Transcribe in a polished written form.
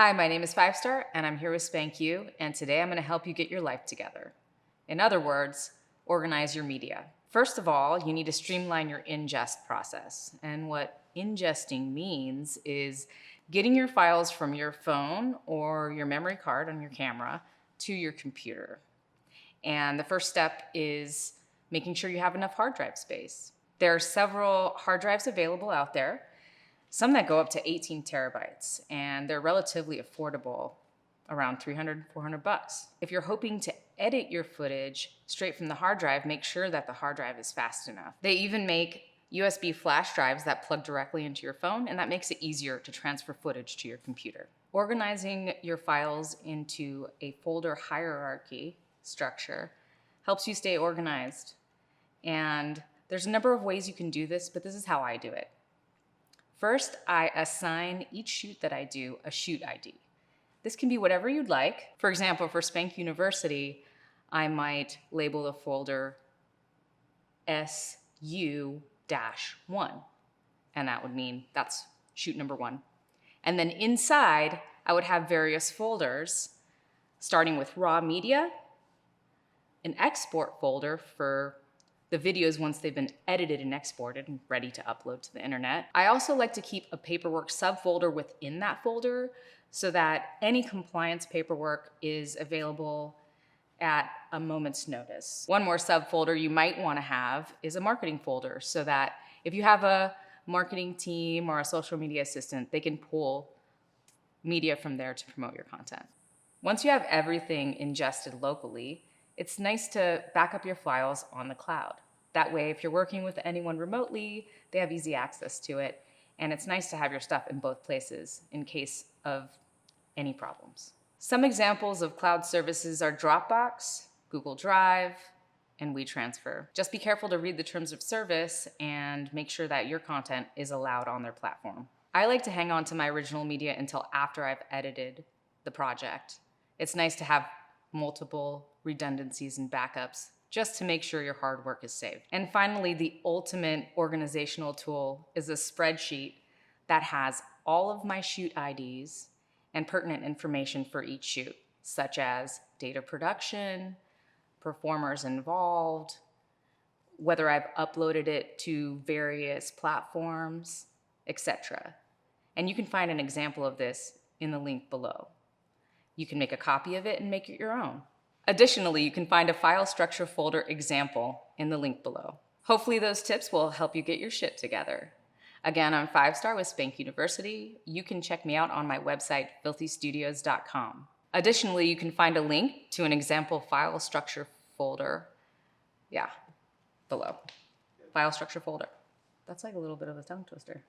Hi, my name is FiveStar, and I'm here with SpankU, and today I'm going to help you get your life together. In other words, organize your media. First of all, you need to streamline your ingest process. And what ingesting means is getting your files from your phone or your memory card on your camera to your computer. And the first step is making sure you have enough hard drive space. There are several hard drives available out there, some that go up to 18 terabytes, and they're relatively affordable, around $300, $400. If you're hoping to edit your footage straight from the hard drive, make sure that the hard drive is fast enough. They even make USB flash drives that plug directly into your phone, and that makes it easier to transfer footage to your computer. Organizing your files into a folder hierarchy structure helps you stay organized. And there's a number of ways you can do this, but this is how I do it. First, I assign each shoot that I do a shoot ID. This can be whatever you'd like. For example, for Spank University, I might label the folder SU-1, and that would mean that's shoot number 1. And then inside, I would have various folders, starting with raw media, an export folder for the videos once they've been edited and exported and ready to upload to the internet. I also like to keep a paperwork subfolder within that folder so that any compliance paperwork is available at a moment's notice. One more subfolder you might want to have is a marketing folder, so that if you have a marketing team or a social media assistant, they can pull media from there to promote your content. Once you have everything ingested locally, it's nice to back up your files on the cloud. That way, if you're working with anyone remotely, they have easy access to it. And it's nice to have your stuff in both places in case of any problems. Some examples of cloud services are Dropbox, Google Drive, and WeTransfer. Just be careful to read the terms of service and make sure that your content is allowed on their platform. I like to hang on to my original media until after I've edited the project. It's nice to have multiple redundancies and backups just to make sure your hard work is saved. And finally, the ultimate organizational tool is a spreadsheet that has all of my shoot IDs and pertinent information for each shoot, such as date of production, performers involved, whether I've uploaded it to various platforms, etc. And you can find an example of this in the link below. You can make a copy of it and make it your own. Additionally, you can find a file structure folder example in the link below. Hopefully those tips will help you get your shit together. Again, I'm FiveStar with Spank University. You can check me out on my website, filthystudios.com. Additionally, you can find a link to an example file structure folder, below. File structure folder. That's like a little bit of a tongue twister. Yeah.